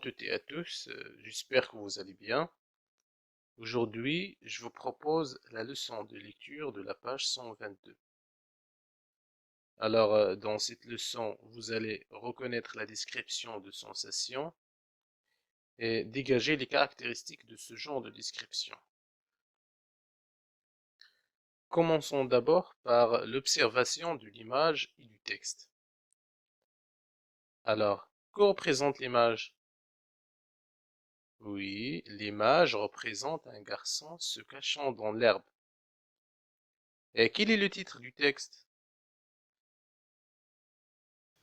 toutes et à tous, j'espère que vous allez bien. Aujourd'hui, je vous propose la leçon de lecture de la page 122. Alors, dans cette leçon, vous allez reconnaître la description de sensation et dégager les caractéristiques de ce genre de description. Commençons d'abord par l'observation de l'image et du texte. Alors, que représente l'image? Oui, l'image représente un garçon se cachant dans l'herbe. Et quel est le titre du texte?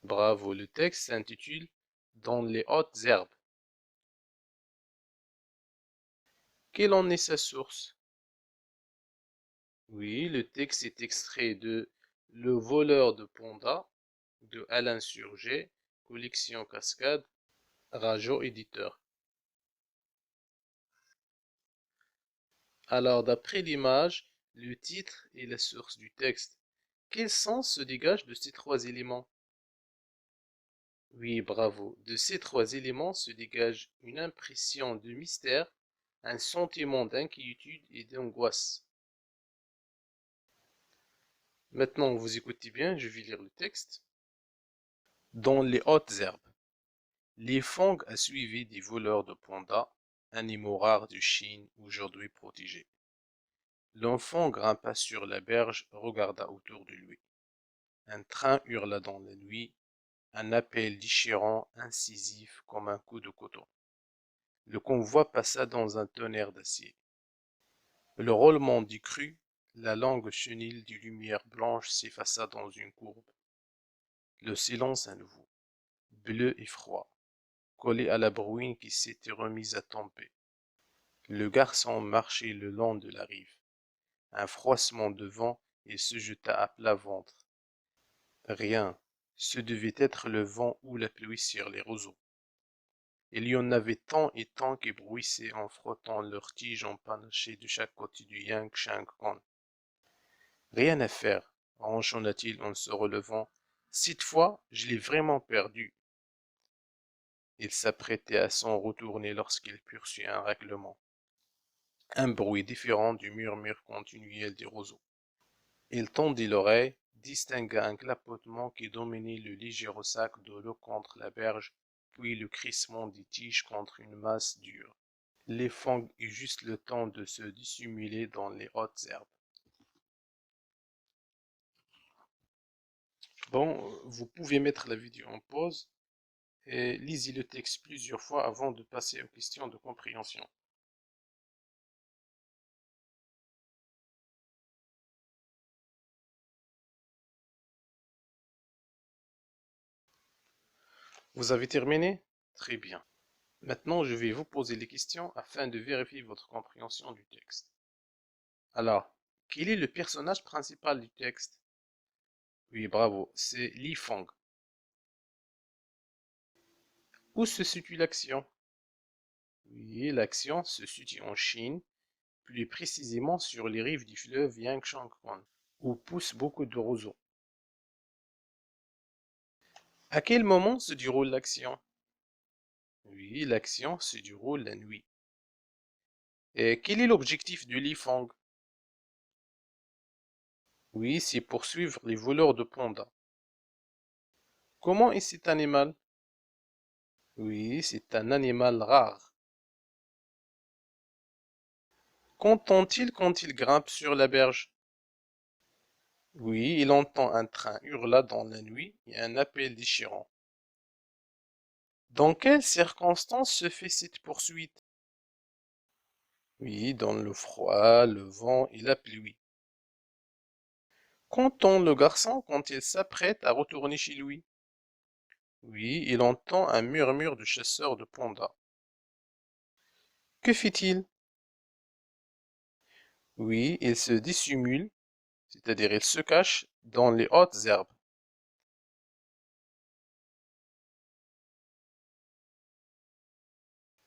Bravo, le texte s'intitule Dans les hautes herbes. Quelle en est sa source? Oui, le texte est extrait de Le voleur de Ponda de Alain Surget, collection Cascade, Rajo éditeur. Alors, d'après l'image, le titre est la source du texte. Quel sens se dégage de ces trois éléments? Oui, bravo. De ces trois éléments se dégage une impression de mystère, un sentiment d'inquiétude et d'angoisse. Maintenant, vous écoutez bien, je vais lire le texte. Dans les hautes herbes, les Fang a suivi des voleurs de pandas, animaux rares de Chine aujourd'hui protégés. L'enfant grimpa sur la berge, regarda autour de lui. Un train hurla dans la nuit, un appel déchirant, incisif comme un coup de coton. Le convoi passa dans un tonnerre d'acier. Le roulement des crues, la longue chenille de lumière blanche s'effaça dans une courbe. Le silence à nouveau, bleu et froid, collé à la bruine qui s'était remise à tomber. Le garçon marchait le long de la rive. Un froissement de vent et se jeta à plat ventre. Rien, ce devait être le vent ou la pluie sur les roseaux. Il y en avait tant et tant qui bruissaient en frottant leurs tiges empanachées de chaque côté du Yang Shang Kong. Rien à faire, ronchonna-t-il en se relevant. Cette fois, je l'ai vraiment perdu. Il s'apprêtait à s'en retourner lorsqu'il poursuit un règlement. Un bruit différent du murmure continuel des roseaux. Il tendit l'oreille, distingua un clapotement qui dominait le léger ressac de l'eau contre la berge, puis le crissement des tiges contre une masse dure. Les Fang eut juste le temps de se dissimuler dans les hautes herbes. Bon, vous pouvez mettre la vidéo en pause et lisez le texte plusieurs fois avant de passer aux questions de compréhension. Vous avez terminé? Très bien. Maintenant, je vais vous poser les questions afin de vérifier votre compréhension du texte. Alors, quel est le personnage principal du texte? Oui, bravo, c'est Li Fang. Où se situe l'action? Oui, l'action se situe en Chine, plus précisément sur les rives du fleuve Yangshan, où poussent beaucoup de roseaux. À quel moment se déroule l'action? Oui, l'action se déroule la nuit. Et quel est l'objectif de Li Fang? Oui, c'est poursuivre les voleurs de pandas. Comment est cet animal? Oui, c'est un animal rare. Qu'entend-il quand il grimpe sur la berge? Oui, il entend un train hurla dans la nuit et un appel déchirant. Dans quelles circonstances se fait cette poursuite? Oui, dans le froid, le vent et la pluie. Qu'entend le garçon quand il s'apprête à retourner chez lui? Oui, il entend un murmure de chasseurs de pandas. Que fait-il? Oui, il se dissimule, c'est-à-dire il se cache dans les hautes herbes.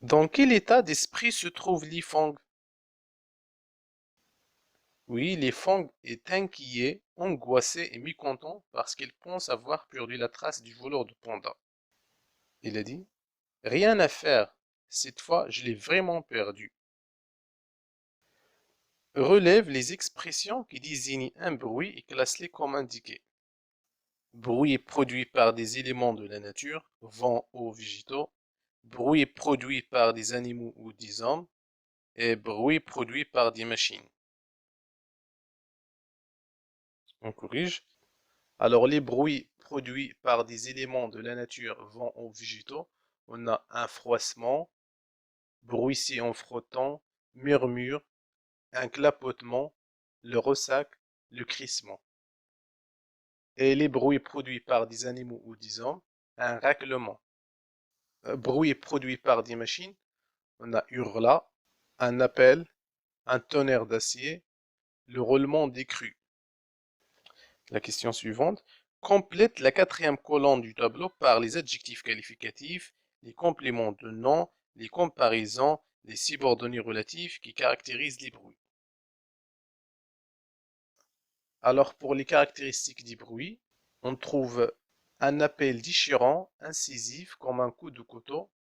Dans quel état d'esprit se trouve Li Fang? Oui, Li Fang est inquiet, angoissé et mécontent parce qu'il pense avoir perdu la trace du voleur de panda. Il a dit? Rien à faire. Cette fois, je l'ai vraiment perdu. Relève les expressions qui désignent un bruit et classe-les comme indiqué. Bruit produit par des éléments de la nature, vent ou végétaux. Bruit produit par des animaux ou des hommes. Et bruit produit par des machines. On corrige. Alors, les bruits produits par des éléments de la nature, vent ou végétaux, on a un froissement, bruissement en frottant, murmure, un clapotement, le ressac, le crissement. Et les bruits produits par des animaux ou des hommes, un raclement. Bruit produit par des machines, on a hurla, un appel, un tonnerre d'acier, le roulement des crues. La question suivante. Complète la quatrième colonne du tableau par les adjectifs qualificatifs, les compléments de nom, les comparaisons, les subordonnés relatifs qui caractérisent les bruits. Alors pour les caractéristiques des bruits, on trouve un appel déchirant, incisif comme un coup de couteau,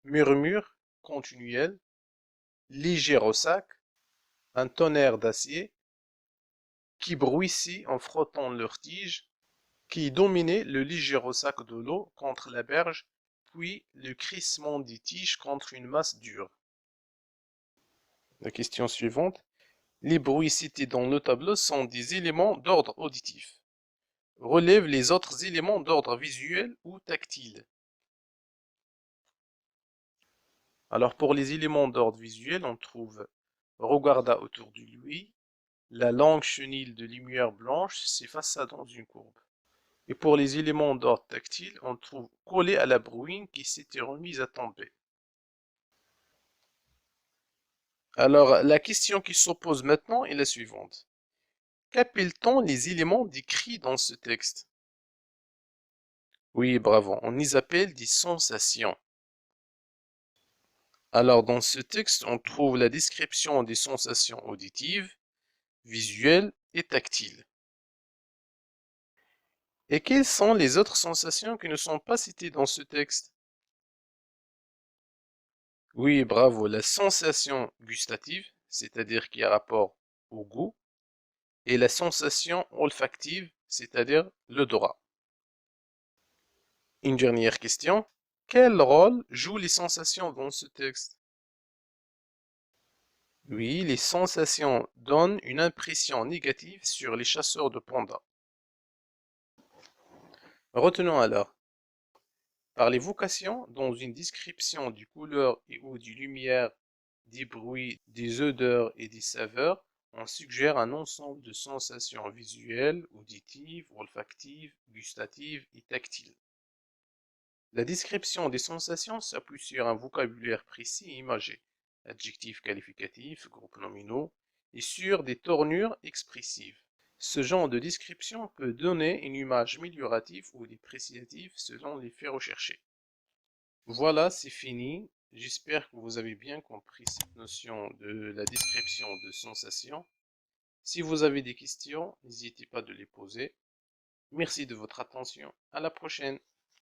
murmure continuel, léger ressac, un tonnerre d'acier, qui bruissait en frottant leurs tiges, qui dominait le léger ressac de l'eau contre la berge, puis le crissement des tiges contre une masse dure. La question suivante. Les bruits cités dans le tableau sont des éléments d'ordre auditif. Relève les autres éléments d'ordre visuel ou tactile. Alors pour les éléments d'ordre visuel, on trouve regarda autour de lui, la longue chenille de lumière blanche s'effaça dans une courbe. Et pour les éléments d'ordre tactile, on trouve collé à la bruine qui s'était remise à tomber. Alors, la question qui s'oppose maintenant est la suivante. Qu'appelle-t-on les éléments décrits dans ce texte? Oui, bravo, on les appelle des sensations. Alors, dans ce texte, on trouve la description des sensations auditives, visuelles et tactiles. Et quelles sont les autres sensations qui ne sont pas citées dans ce texte? Oui, bravo, la sensation gustative, c'est-à-dire qui a rapport au goût, et la sensation olfactive, c'est-à-dire l'odorat. Une dernière question. Quel rôle jouent les sensations dans ce texte? Oui, les sensations donnent une impression négative sur les chasseurs de pandas. Retenons alors. Par l'évocation, dans une description du couleur et ou du lumière, des bruits, des odeurs et des saveurs, on suggère un ensemble de sensations visuelles, auditives, olfactives, gustatives et tactiles. La description des sensations s'appuie sur un vocabulaire précis et imagé, adjectifs qualificatifs, groupes nominaux, et sur des tournures expressives. Ce genre de description peut donner une image améliorative ou dépréciative selon les faits recherchés. Voilà, c'est fini. J'espère que vous avez bien compris cette notion de la description de sensations. Si vous avez des questions, n'hésitez pas de les poser. Merci de votre attention. À la prochaine.